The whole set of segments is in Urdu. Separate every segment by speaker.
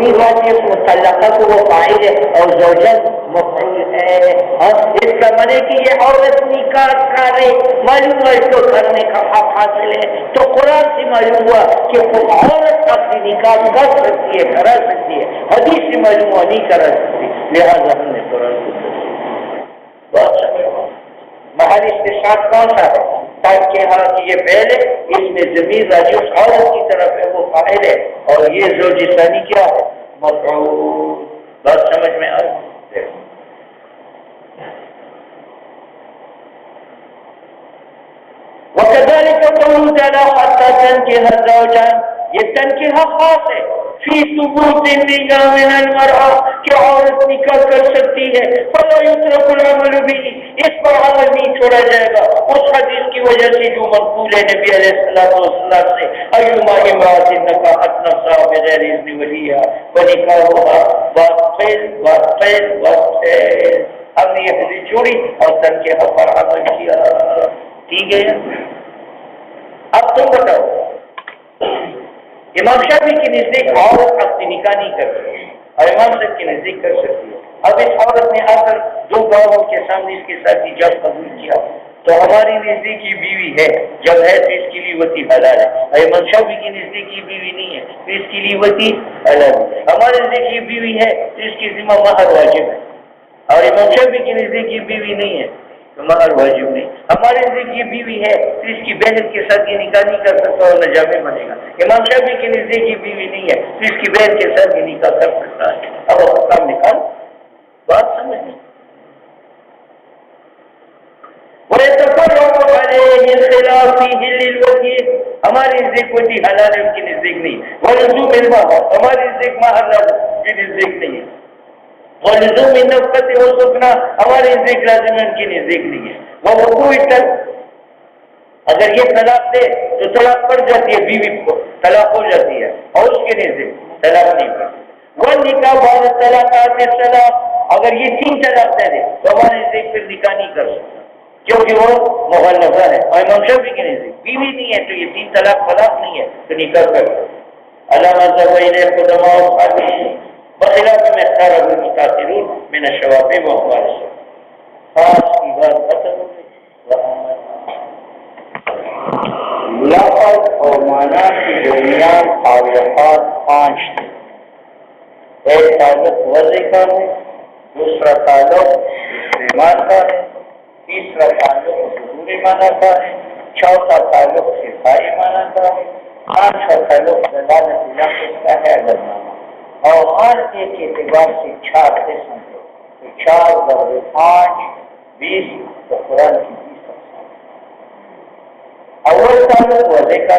Speaker 1: وہی بات ہے مطلقہ کو وہ فاعل ہے اور زوجن مفعول ہے. اس کا معنی کہ یہ عورت نکاح کرے معلوم ہے اس کو کرنے کا حق حاصل ہے. تو قرآن سے معلوم ہوا کہ عورت اپنی نکاح کر سکتی ہے کرا سکتی ہے. حدیث سے معلوم ہوا نہیں کرا سکتی. لہٰذا ہم نے قرآن کو محل استشهاد کون سا ہے؟ تاکہ ہاں کہ یہ فعل ہے اس میں ضمیر راجع اس عورت کی طرف ہے وہ فاعل ہے اور یہ زوج ثانی کیا ہے؟ مفعول. بات سمجھ میں آئی؟ وكذلك قوله تعالى حتى تنكح الزوجان. یہ تنکیہ خاص ہے فی ثبوت النکاح من المرأة کہ عورت نکاح کر سکتی ہے. فلا یترک العمل به اس پر عمل نہیں چھوڑا جائے گا اس حدیث کی وجہ سے جو منقول ہے نبی علیہ الصلوۃ والسلام سے ایما امرأة نکحت نفسها بغیر اذن ولیها ونکاحها باطل باطل باطل. ہم نے یہ حدیث چھوڑی اور تنکیہ پر عمل کیا. ٹھیک ہے. اب تم بتاؤ امام شافعی کے نزدیک عورت اپنی نکاح نہیں کر سکتی اور امام صاحب کے نزدیک کر سکتی ہے. اب اس عورت نے آ کر دو گواہوں کے سامنے اس کے ساتھ ایجاب قبول کیا تو ہماری نزدیک یہ بیوی ہے. جب ہے تو اس کے لیے وتی حلال ہے. اور امام شافعی کی نزدیک یہ بیوی نہیں ہے تو اس کے لیے وتی حلال ہے. ہمارے نزدیک یہ بیوی ہے تو اس کی ذمہ مہر واجب ہے اور امام شافعی کی نزدیک یہ بیوی نہیں ہے تو مہر واجب نہیں. ہمارے نزدیک یہ بیوی ہے تو اس کی بہن کے ساتھ یہ نکاح نہیں کر سکتا اور نجابی بنے گا. امام شافعی کے نزدیک یہ بیوی نہیں ہے تو اس کی بہن کے ساتھ یہ نکاح کر سکتا ہے. اب حکام نکال بات سمجھ لیں. ہمارے نزدیک وتی حلال ہے ان کی نزدیک نہیں. ولزوم المہر ہمارے نزدیک مہر کی نزدیک نہیں ہے. ولزوم النفقۃ والسکن ہمارے نزدیک لازم ان کی نزدیک نہیں ہے. ووقوع الطلاق اگر یہ طلاق دے تو طلاق پڑ جاتی ہے بیوی کو طلاق ہو جاتی ہے اور اس کے نزدیک طلاق نہیں پڑتی. وہ نکاح بعد طلاقات طلاق اگر یہ 3 طلاق دے دے تو ہمارے نزدیک پھر نکاح نہیں کر سکتا کیونکہ وہ مغلظہ ہے اور امام شافعی کے نزدیک بیوی نہیں ہے تو یہ 3 طلاق نہیں ہے تو نکاح کر سکتا. علامہ زبیر قدماء بخلاف میں اختار المتاثرون من الشوافع واقوال السلف. خاص کی بات ختم ہو گئی. لفظ اور معنی کے درمیان تعلقات 5 تھے. ایک تعلق وضع کا ہے, دوسرا تعلق استعمال کا ہے, تیسرا تعلق ظہوری معنی کا ہے, چوتھا تعلق صفائی معنی کا ہے, پانچواں تعلق دلالت لفظ کا ہے علامہ. اور ہر ایک اعتبار سے 4 قسم ہے تو 4 ضرب 5 20 تو قرآن کی 20 اقسام. اول تعلق وضع کا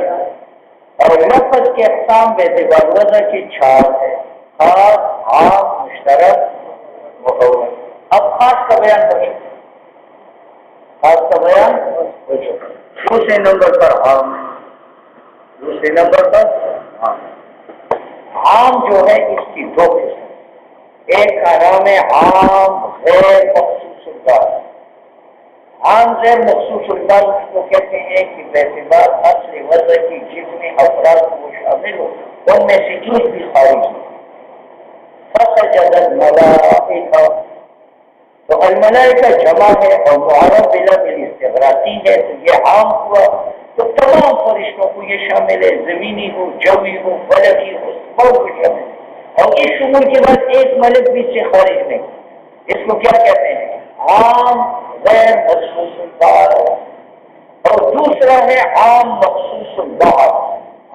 Speaker 1: اور لفظ کے اقسام بے اعتبار وضع کے 4 ہے, خاص عام مشترک مقوم. اب خاص کا بیان کریں. خاص کا بیان دوسرے نمبر پر عام. دوسرے نمبر پر عام. عام جو ہے اس کی 2 قسم. ایک کا نام ہے عام غیر مخصوص البال. عام غیر مخصوص البال اس کو کہتے ہیں کہ باعتبار اصل وضع کی جتنے افراد کو شامل ہو ان میں سے ایک بھی خارج ہو. فسجد الملائکہ تو الملائکہ جمع ہے اور معرب بلا بالاستغراقی ہے تو یہ عام ہوا. تو تمام فرشتوں کو یہ شامل ہے, زمینی ہو جوی ہو فلکی ہو سب کو شامل ہے. اور اس شمول کے بعد ایک ملک بھی سے خارج نہیں. اس کو کیا کہتے ہیں؟ عام غیر مخصوص البال. اور دوسرا ہے عام مخصوص البال.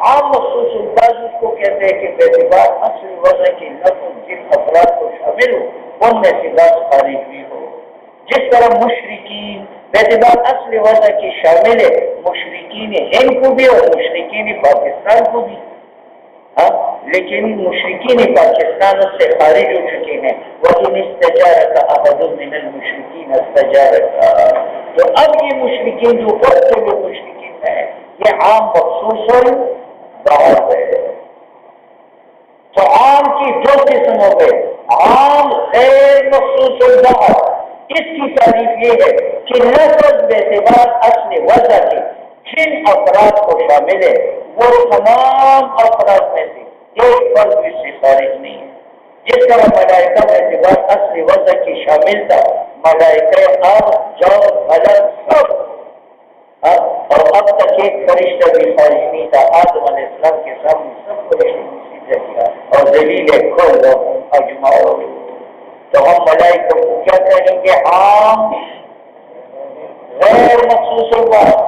Speaker 1: عام مخصوص البال اس کو کہتے ہیں کہ باعتبار اصل وضع کے لفظ جن افراد کو شامل ہو ان میں سے بات خارج بھی ہو. جس طرح مشرکین باعتبار اصل وضع کی شامل ہے, مشرکین ہند کو بھی اور مشرکین پاکستان کو بھی. لیکن مشرکین پاکستان سے خارج ہو چکے ہیں. وَإِنِ اسْتَجَارَكَ أَحَدٌ مِّنَ الْمُشْرِكِينَ اسْتَجَارَكَ. تو اب یہ مشرکین جو جو مشرکین ہیں یہ عام مخصوص بات ہے. تو عام کی 2 قسم ہو گئے, عام غیر مخصوص البال. اس کی تعریف یہ ہے کہ لفظ باعتبار اصل وضع کے جن افراد کو شامل ہے وہ تمام افراد میں سے ایک فرد اس سے خارج نہیں ہے. جس طرح ملائکہ کا اعتبار اصل وضع کی شامل تھا، ملائکہ جاؤ غلط سب، اور اب تک ایک فرشتہ بھی خارج نہیں تھا. آدم علیہ السلام کے سامنے سب فرشتے سیدھے کیا اور دلیل کھول اجماؤ. تو ہم ملائکہ کو کیا کہیں گے؟ عام غیر مخصوص البات،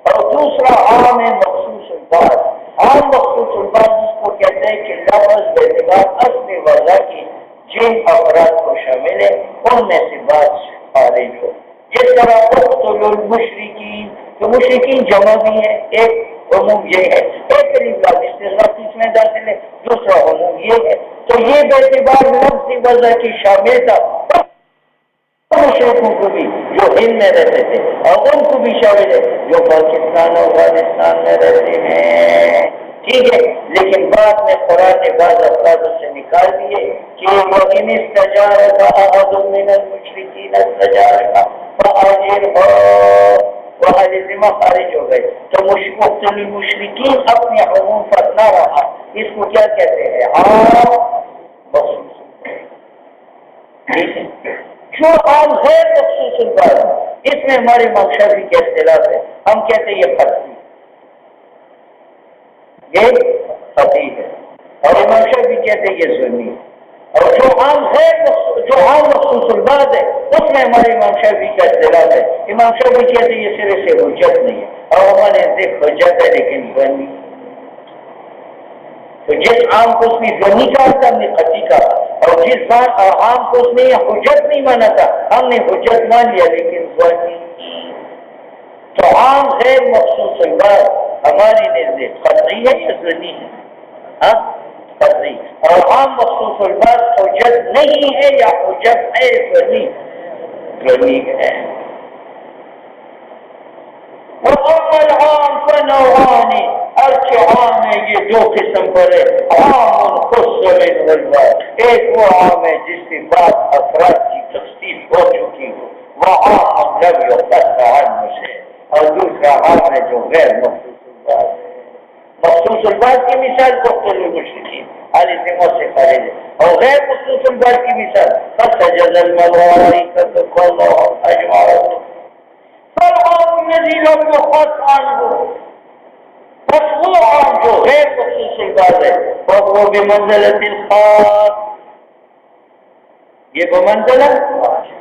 Speaker 1: اور دوسرا عام ہے مخصوص البات. عام مخصوص البات جس کو کہتے ہیں کہ لفظ باعتبار اصل وضع کی جن افراد کو شامل ہے ان میں سے بات خارج ہو. جس طرح اقتلوا المشرکین، تو مشرکین جمع بھی ہے، ایک عموم یہ ہے، ایک قریب اس میں داخل ہے، دوسرا عموم یہ ہے. تو یہ باعتبار لفظ وضع کی شامل تھا مشرکوں کو بھی جو ہند میں رہتے تھے، اور ان کو بھی شامل ہے جو پاکستان اور افغانستان میں رہتے ہیں. ٹھیک ہے، لیکن بعد میں قرآن نے بعض افراد سے نکال دیے کہ وَإِنِ اسْتَجَارَكَ أَحَدٌ مِّنَ الْمُشْرِكِينَ اسْتَجَارَكَ فَأَجِرْهُ، وہاں ذمہ خارج ہو گئے. تو مختلف مشرکین اپنے عموم پر نہ رہا. اس کو کیا کہتے ہیں؟ عام مخصوص. ٹھیک ہے، جو عام غیر مخصوص البات، اس میں ہمارے مقصد کے اختلاف ہے. ہم کہتے ہیں یہ خطی، یہ خطی ہے، اور امام شافعی کہتے ہیں یہ سنی. اور جو عام مخصوص البات ہے اس میں ہمارے امام شافعی کا اختلاف ہے. امام شافعی کہتے ہیں یہ سرے سے حجت نہیں ہے، اور ہمارے دیکھ حجت ہے لیکن سنی. تو جس عام کو اس نے ضنی کہا تھا ہم نے خطی کہا، اور جس عام کو اس نے حجت نہیں مانا تھا ہم نے حجت مان لیا لیکن ضنی. تو عام غیر مخصوص البات ہماری نزدیک خطی ہے یا ضنی ہے؟ ہاں خطی. اور عام مخصوص البات حجت نہیں ہے یا حجت ہے؟ ضنی ہے. العام فنوعان، اچھا عام ہے یہ دو قسم پر ہے. عام خص من البات، ایک وہ عام ہے جس کی بات افراد کی تفصیل ہو چکی ہو، وہ عام لم یختص عنہ سے، اور دوسرا عام ہے جو غیر مخصوص البات ہے. مخصوص البات کی مثال مختلف المشرکین علی ذمہ سے خارج ہے، اور غیر مخصوص البات کی مثال فسجد الملائکۃ كلهم اجمعون. فالعام الذي لم يخص عنه، بس وہ عام جو غیر مخصوص البات ہے وہ بمنزلۃ الخاص، یہ بمنزلہ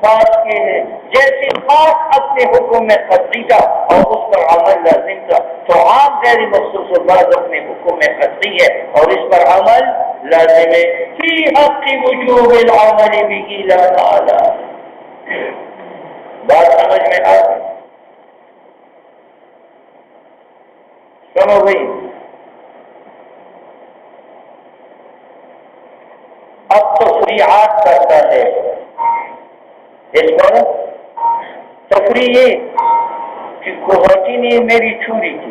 Speaker 1: خاص کے ہے. جیسے خاص اپنے حکم میں قطعی تھا اور اس پر عمل لازم تھا، تو عام غیر مخصوص البات اپنے حکم میں قطعی ہے اور اس پر عمل لازم ہے. فی حق وجوب العمل به لا تعالی. بات سمجھ میں آ گئی؟ سنو بھائی، اب تفریحات کرتا ہے. اس پر تفریح یہ کہ کوہٹی نے میری چھری کی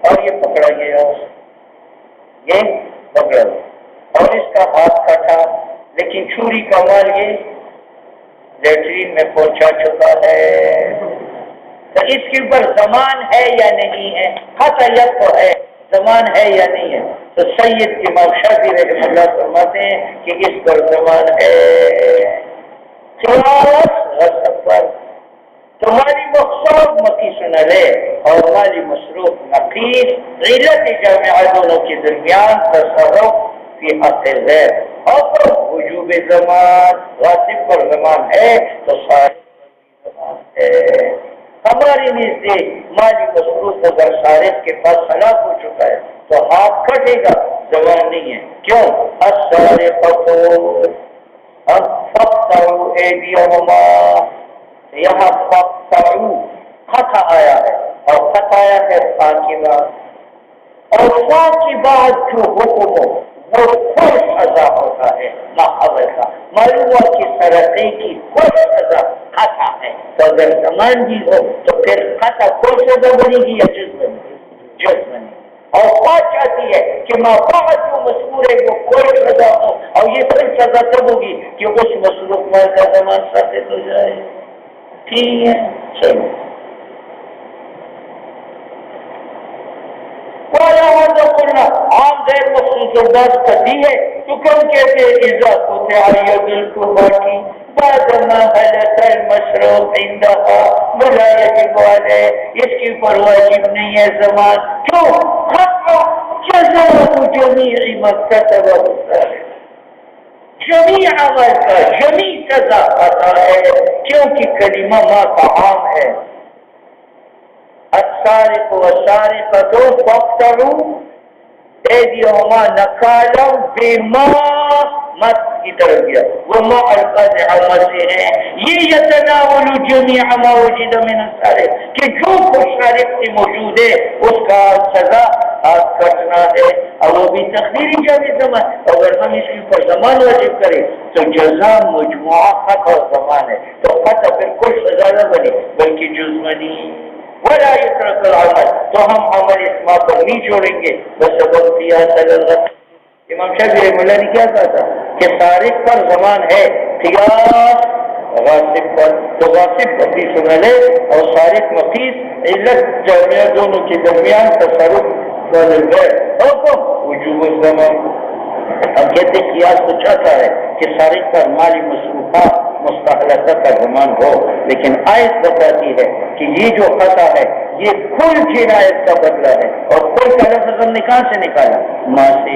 Speaker 1: اور یہ پکڑا گیا، یہ پکڑا اور اس کا ہاتھ کٹا، لیکن چھری کا مال یہ لیٹرین میں پہنچا چکا ہے. تو اس کے اوپر زمان ہے یا نہیں ہے؟ قطعیت تو ہے، زمان ہے یا نہیں ہے؟ تو سید امام شافعی رحمہ اللہ فرماتے ہیں کہ اس پر زمان ہے. غصب پر تو مالی مقصود مقیس نلے اور مالی مصروف نقیس، علت جامعہ دونوں کے درمیان تصرف فی حق غیر. اور وجوب زمان، غاصب پر زمان ہے تو صارف زمان ہے. ہماری نزدیک مالی مصروف اگر صارف کے پاس ہلاک ہو چکا ہے تو ہاتھ کٹے گا، زمان نہیں ہے. کیوں؟ الصارقۃ فقطعوا ایدیہما، یہاں فقطعوا خطا آیا ہے اور خطا آیا ہے فا کے بعد، اور فا کے بعد جو حکم ہو وہ کوئی سزا ہوتا ہے محاور کا. معلوم ہوا کہ سرقے کی کوئی سزا خطا ہے، تو اگر زمان بھی ہو تو پھر خطا کوئی سزا بنے گی یا جز بنے گی؟ جز بنے گی. اور بات چاہتی ہے کہ بعد جو مذکور ہے وہ کوئی سزا ہو، اور یہ پھر سزا تب ہوگی کہ اس مصروف مال کا زمان ثابت ہو جائے. ٹھیک ہے، چلو. عام غیر مخصوص بات کرتی ہے تو کم کہتے اذا قطع دل کو باقی بعد ما حلت المشروع عندها ولا يجب عليه، اس کی پر واجب نہیں ہے زمان کیوں ختم جزاء جميع ما كتب الصالح، جمیع عمل کا جمیع سزا آتا ہے کیونکہ کلمہ ما کا عام ہے. السارق والسارقة فاقطعوا ایدیہما نکالا بما مت کی طرف گیا وما القاطع مت ہے یہ یتناول جمیع ما وجد من السارق کہ جو کچھ سارق سے موجود ہے اس کا سزا کٹنا ہے اور وہ بھی تقدیری جامع زمان. اگر ہم اس کے اوپر زمان واجب کریں تو جزا مجموعہ خط اور زمان ہے تو خط پھر کوئی سزا نہ بنے بلکہ جزمنی ولا يترك العمل تو ہم عمل اسما پر نہیں چھوڑیں گے. بس سبب دیا امام شافعی رحمہ اللہ نے کیا کہا تھا کہ سارق پر زمان ہے قیاس غاصب پر تو غاصب پر بھی سنا لے اور سارق مقیس علت جامعہ دونوں کے درمیان تصرف حکم وجوب الزمان. ہم کہتے قیاس تو چاہتا ہے کہ سارق پر مالی مصروفات مستحلقہ کا زمان ہو لیکن آیت بتاتی ہے کہ یہ جو خطا ہے یہ کل جنایت کا بدلہ ہے اور کل کا لفظ ہم نے کہاں سے نکالا ماں سے.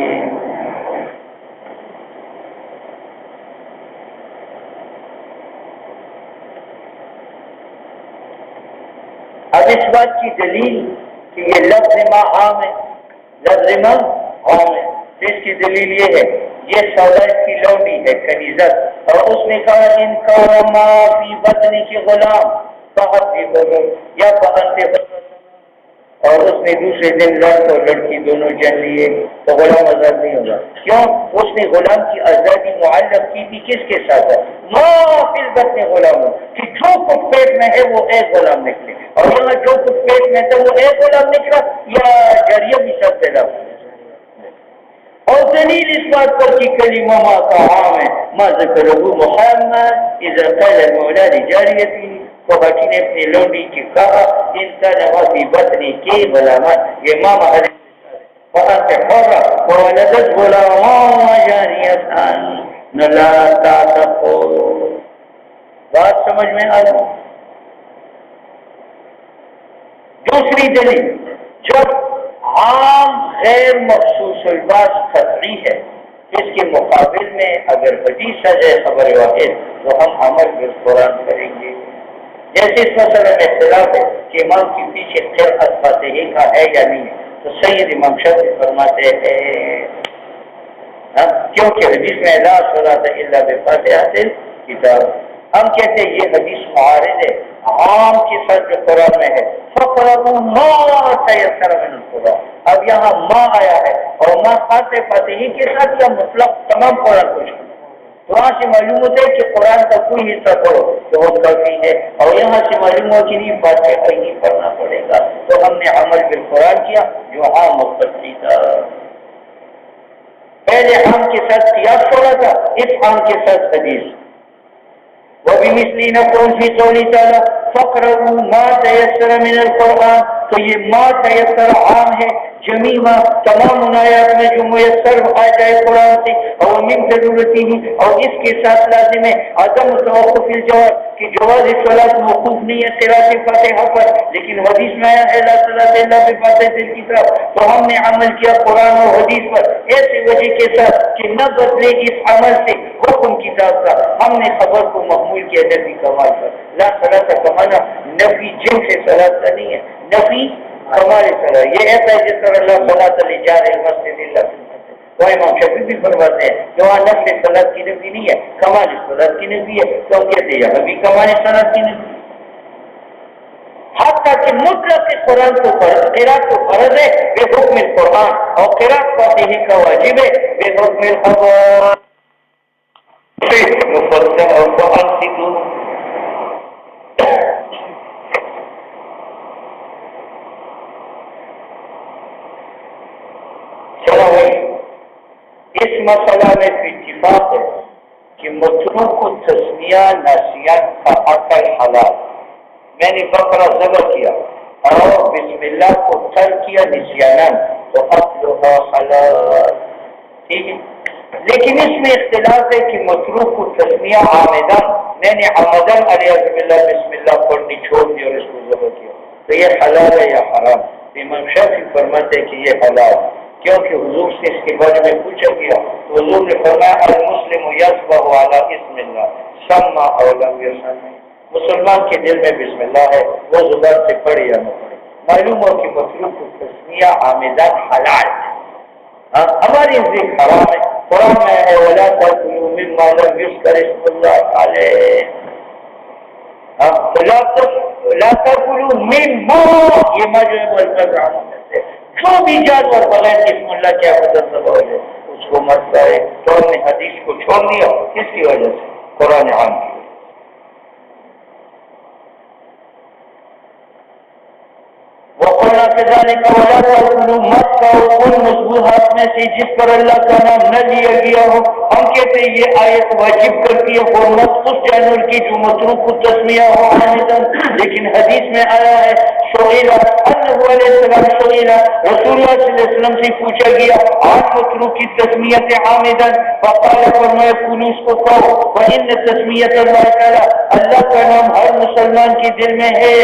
Speaker 1: اب اس بات کی دلیل کہ یہ لفظ ماں عام ہے لفظ ماں عام ہے اس کی دلیل یہ ہے یہ سودا اس کی لونڈی ہے کنیزت اور اس نے کہا ان کا معافی بطنی کی غلام بہت بھی بولو یا بہت سے اور اس نے دوسرے دن لڑک اور لڑکی دونوں جن لیے تو غلام آزاد نہیں ہوگا. کیوں اس نے غلام کی آزادی معلق کی تھی کس کے ساتھ ہے معافی بطنی غلام کہ جو کچھ پیٹ میں ہے وہ ایک غلام نکلے اور یہاں جو کچھ پیٹ میں تھا وہ ایک غلام نکلا یا جاریہ بھی سب پیدا ہوا. اور دلیل اس بات پر کہ کلمہ ما کا عام ہے ما ذکرہ محمد اذا قال المولا لجاریتی تو بچی نے اپنی لونڈی کی کہا ان کا نوافی بطنی کی غلامت یہ ماں محل وقت حرہ وولدت غلامان جاریتان نلا تعتقو. بات سمجھ میں آ رہا. دوسری دلیل جب عام غیر مخصوص الباس قطعی ہے اس کے مقابل میں اگر حدیث آ جائے خبر واحد تو ہم عمل بالقرآن کریں گے. جیسے اس مسئلہ میں اختلاف ہے کہ امام کے پیچھے قرأت فاتحہ کا ہے یا نہیں تو سید امام شافعی فرماتے ہیں کیونکہ حدیث میں لا صلاۃ الا بفاتحۃ الکتاب. ہم کہتے ہیں یہ حدیث معارض ہے عام کے ساتھ جو قرآن میں ہے فقرؤوا ما تيسر من القرآن. اب یہاں ماں آیا ہے اور ماں خاص فاتحی کے ساتھ یا مطلق تمام قرآن کو شامل. تو وہاں سے معلوم ہوتا ہے کہ قرآن کا کوئی حصہ پڑھو تو وہ کافی ہے اور یہاں سے معلوم ہو کہ نہیں فاتحہ نہیں پڑھنا پڑے گا. تو ہم نے عمل بالقرآن کیا جو عام مقتضی تھا. پہلے عام کے ساتھ قیاس چھوڑا تھا اس عام کے ساتھ حدیث وبمثلی نقول فی قولی تعالی فقرؤوا ما تيسر من القرآن. تو یہ ما تيسر عام ہے جمیع تمام آیات میں جو میسر آ جائے قرآن سے اور من ضرورتی ہی اور اس کے ساتھ لازم ہے عدم توقف الجواب کہ جواز صلاۃ موقوف نہیں ہے قراءۃ فاتحہ پر لیکن حدیث میں آیا ہے لا صلاۃ الا بفاتحۃ الکتاب. تو ہم نے عمل کیا قرآن اور حدیث پر ایسی وجہ کے ساتھ کہ نہ بدلے اس عمل سے حکم کتاب کا. ہم نے خبر کو محمول کیا نفی کمال پر. لا صلاۃ کا معنی نفی جن سے صلاۃ کا نہیں ہے نفی ہمارے طرح یہ ایسا ہے جس طرح اللہ صلاۃ علی جار المسجد اللہ وہ امام شافعی بھی فرماتے ہیں کہ وہاں نفل صلاۃ کی نفی نہیں ہے کمال صلاۃ کی نفی ہے. تو کہتے ہیں ابھی کمال صلاۃ کی نفی حتیٰ کہ مطلق قرآن کو قرأت کو فرض ہے بے حکم القرآن اور قرأت فاتحہ کا واجب ہے بے حکم القرآن مفصل اور فانصتوا. اس مسئلہ میں اتفاق ہے کہ متروک کو تسمیہ ناسیان کا عقل حلال. میں نے بقرہ ذبح کیا اور بسم اللہ کو ترک کیا نسیاناً تو عقلها حلال. ٹھیک ہے، لیکن اس میں اختلاف ہے کہ متروک کو تسمیہ آمدن میں نے آمدن علیہ بسم اللہ پڑھنی چھوڑ دی اور اس کو ذبح کیا، تو یہ حلال ہے یا حرام؟ امام شافعی فرماتے ہیں کہ یہ حلال، کیونکہ حضور سے اس کے بارے میں پوچھا گیا تو حضور نے فرمایا المسلم یصبح علی اسم اللہ سما او لم یسمع، مسلمان کے دل میں بسم اللہ ہے، وہ زبان سے پڑھے یا نہ پڑھے۔ معلوم ہو کہ متروک کو تسمیہ آمدن حلال ہے، ہماری نزدیک حرام ہے۔ قرآن میں ہے وَلَا تَأْكُلُوا مِمَّا لَمْ يُذْكَرِ اسْمُ اللَّهِ عَلَيْهِ، لا تأكلوا مما، یہ مجمع والمزرعہ سے جو بھی جانور بغیر اسم اللہ کے عبادت ذبح ہو جائے اس کو مت کرے، تو ہم نے حدیث کو چھوڑ دیا کس کی وجہ سے؟ قرآن عام کی۔ وَقُلْنَا كَذَلِكَ وَلَا تَأْكُلُوا مَتْ كَانَ ان مذبوحات میں سے جس پر اللہ کا نام نہ لیا گیا ہو۔ ہم کہتے ہیں یہ آیت واجب کرتی ہے حرمت اس جانور کی جو متروک کو تسمیہ ہو عامدن، لیکن حدیث میں آیا ہے سئیلا انہ علیہ السلام سئیلا، رسول اللہ صلی اللہ علیہ وسلم سے پوچھا گیا آج متروک کی تسمیت عامدن، فقال فرمایا کلوا اس کو کھاؤ، فإن تسمیت اللہ تعالی، اللہ کا نام ہر مسلمان کے دل میں ہے۔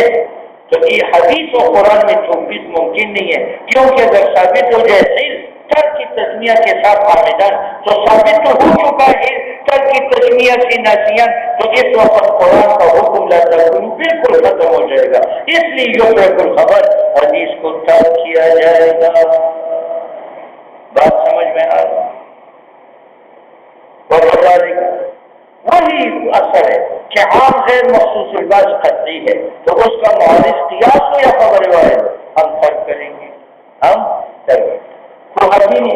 Speaker 1: تو یہ حدیث و قرآن میں توفیق ممکن نہیں ہے، کیونکہ اگر ثابت ہو جائے صرف ترک کی تسمیہ کے ساتھ عامدن تو ثابت تو ہو چکا ہے ترک کی تسمیہ سے ناسیان، تو اس وقت قرآن کا حکم لا تأکلوا بالکل ختم ہو جائے گا، اس لیے یترک الخبر حدیث کو ترک کیا جائے گا۔ بات سمجھ میں آ رہا؟ وہی اثر ہے کہ عام غیر مخصوص الباس قطعی ہے تو اس کا معارض قیاس ہو یا خبر واحد، ہم فرق کریں گے، ہم تو حدیث نے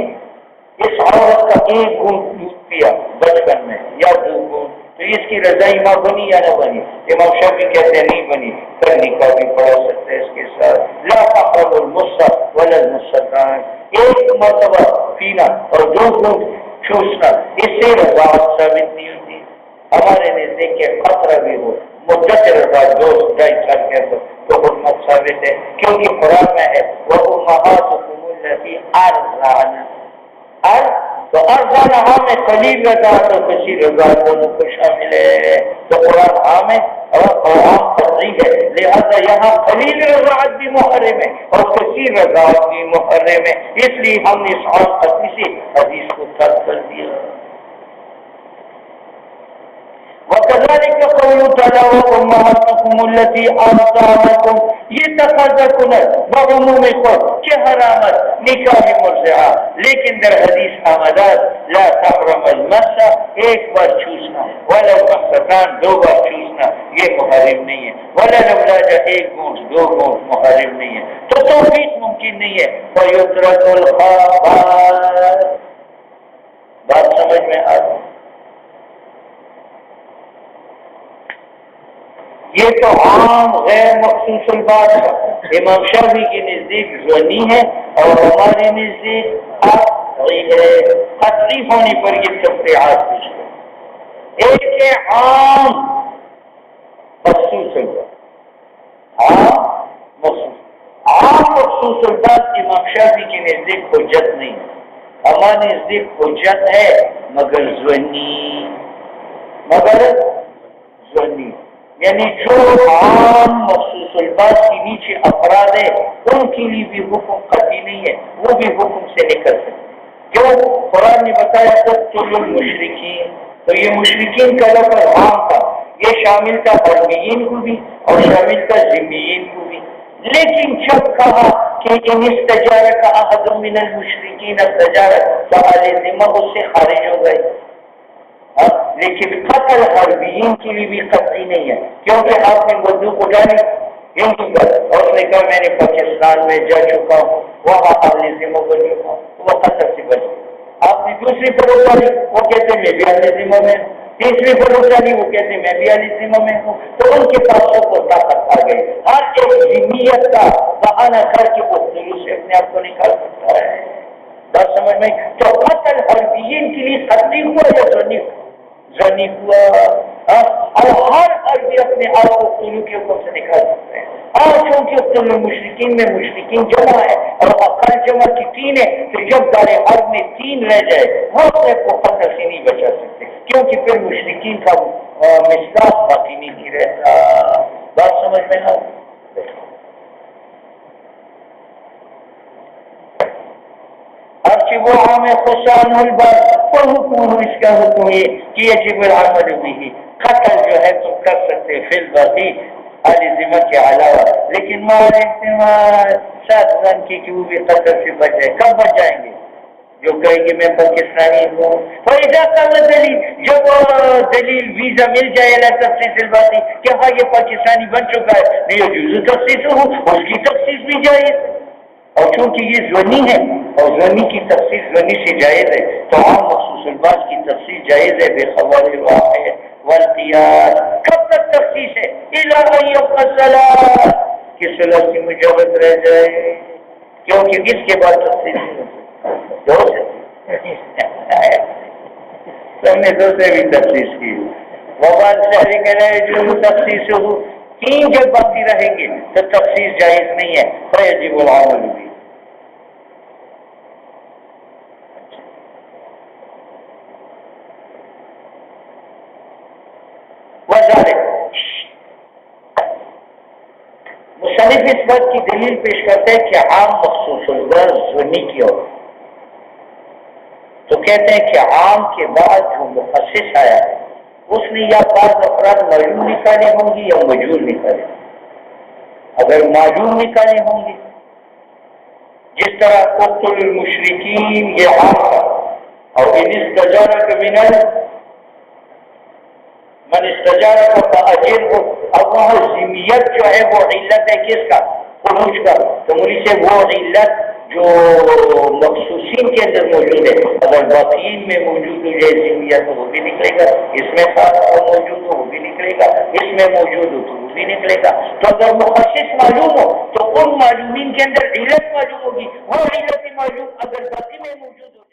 Speaker 1: اس عورت کا ایک گھونٹ دودھ پیا بچپن میں یا دو گھونٹ تو اس کی رضائی ماں بنی یا نہ بنی؟ امام شافعی کہتے ہیں نہیں بنی، پھر نکاح بھی پڑھا سکتے اس کے ساتھ۔ لا تقربوا المصح ولا المصحان، ایک مرتبہ پینا اور دو گھونٹ چوسنا اس سے رضاعت ثابت نہیں ہوتی۔ ہمارے نزدیک کے خطرہ بھی ہو مدت رضا دوست ڈھائی سال کے اندر تو حکمت ثابت ہے، کیونکہ قرآن میں ہے وَأُمَّهَاتُكُمُ اللَّاتِي أَرْضَعْنَ، تو ارزان عام ہے، قلیل رضاعت اور کثیر رضاعت دونوں کو شامل ہے، تو قرآن عام ہے اور عام قطعی ہے، لہذا یہاں قلیل رضاعت بھی محرم ہے اور کثیر رضاعت بھی محرم ہے، اس لیے ہم نے اس عام قطعی سے حدیث کو ترک کر دیا۔ وَكَذَلِكَ قَوْلُهُ تَعَالَى وَأُمَّهَاتُكُمُ اللَّاتِي أَرْضَعْنَكُمْ، یہ تقاضا کنت بعموم خود کہ حرامت نکاح مرضعہ، لیکن در حدیث آمداد لا تحرم المسح، ایک بار چوسنا، ولا المسحتان، دو بار چوسنا، یہ محرم نہیں ہے، ولا الأولاج، ایک گھونٹ دو گھونٹ محرم نہیں ہے، تو توفیق ممکن نہیں ہے۔ وَيُتْرَكُ الْخَبَائِثُ، بات سمجھ میں آ رہی؟ یہ تو عام غیر مخصوص الباس ہے، امام شافعی کے نزدیک ظنی ہے اور ہمارے نزدیک قطعی ہونے پر یہ تفریحات کچھ ہے۔ ایک ہے عام مخصوص الباس، عام مخصوص الباس امام شافعی کے نزدیک حجت نہیں ہے، ہمارے نزدیک حجت ہے مگر ظنی، یعنی جو عام مخصوص الباس کے نیچے افراد ہے ان کے لیے بھی حکم قطعی نہیں ہے، وہ بھی حکم سے نکل سکتے، کیوں؟ قرآن نے بتایا قتلوا المشرکین، تو یہ مشرکین کا لفظ عام تھا، یہ شامل تھا حربیین کو بھی اور شامل تھا ذمیین کو بھی، لیکن جب کہا کہ ان استجارک احد من المشرکین استجارک تو اہل ذمہ اس سے خارج ہو گئے، لیکن قتل حربیین کے لیے بھی قطعی نہیں ہے، کیونکہ آپ نے بندوق اٹھانی اور اس نے کہا میں نے پاکستان میں جا چکا ہوں، وہاں اہل ذمہ کو چکا ہوں، تو وہ قتل سے بچ گئے۔ آپ نے دوسری فروخ ڈالی، وہ کہتے میں بھی اہل ذمہ میں ہوں، تیسری فروخ ڈالی، وہ کہتے میں بھی اہل ذمہ میں ہوں، تو ان کے پاس سب کو طاقت آ گئی، ہر ایک ذمیت کا بہانہ کر کے وہ جلوس سے اپنے آپ کو نکال سکتا ہے۔ بات سمجھ میں؟ تو قتل حربیین کے لیے قطعی ہوا یا ظنی ہوا؟ اور ہر عربی اپنے آپ کو قلو کے حکم سے نکال سکتے ہیں. چونکہ تم مشرکین میں مشرکین جمع ہے اور اقل جمع کی 3 ہے، تو جب دارے عرب میں 3 رہ جائے وہ اپنے کو خطر سے نہیں بچا سکتے، کیونکہ پھر مشرکین کا مصداق باقی نہیں رہتا. بات سمجھ میں آ اچھی وہ عام خصان البر وہ حکم اس کا حکم یہ کہ یجب العمل بھی قتل جو ہے تم کر سکتے فی الباقی علی ذمہ کے علاوہ، لیکن مال احتمال 7 رن کی کہ وہ بھی قتل سے بچ جائے. کب بچ جائیں گے؟ جو کہے گی میں پاکستانی ہوں. فائدہ کم دلیل، جب دلیل ویزا مل جائے نا تخصیص الباقی کہ ہاں یہ پاکستانی بن چکا ہے، نہیں جو تخصیص ہو اس کی تخصیص بھی جائز. اور چونکہ یہ ضنی ہے اور ضنی کی تخصیص ضنی سے جائز ہے، تو عام مخصوص الباس کی تخصیص جائز ہے بے خبر الواقع والقیاس. کب تک تخصیص ہے؟ الا ان يبقى الصلاة کہ صلاة کی مجابت رہ جائے، کیونکہ اس کے بعد تخصیص سب نے دوسرے بھی تخصیص کی. وبال شہری کہہ رہے جو تخصیص ہو 3 جب باقی رہیں گے تو تخصیص جائز نہیں ہے. فیجب العمل بھی وذالک مصنف اس بات کی دلیل پیش کرتے ہیں کہ عام مخصوص الغرض ضمنی کی ہو، تو کہتے ہیں کہ عام کے بعد جو مخصص آیا ہے اس نے یا بعض افراد معلوم نکالے ہوں گی یا مجہول نکالے. اگر معلوم نکالے ہوں گے جس طرح قتل المشرکین یہ عام تھا، اور ان استجارہ من استجارہ کا اجر ہو، اب وہاں ذمیت جو ہے وہ علت ہے کس کا؟ خروج کا. تو مجھ سے وہ علت جو مخصوصین کے اندر موجود ہے اگر باقیین میں موجود ہو جائے ذمیت تو وہ بھی نکلے گا، اس میں خاص موجود ہو وہ بھی نکلے گا، اس میں موجود ہو تو وہ بھی نکلے گا. تو اگر مخصص معلوم ہو تو ان معلومین کے اندر علت معلوم ہوگی، وہ علت معلوم اگر باقی میں موجود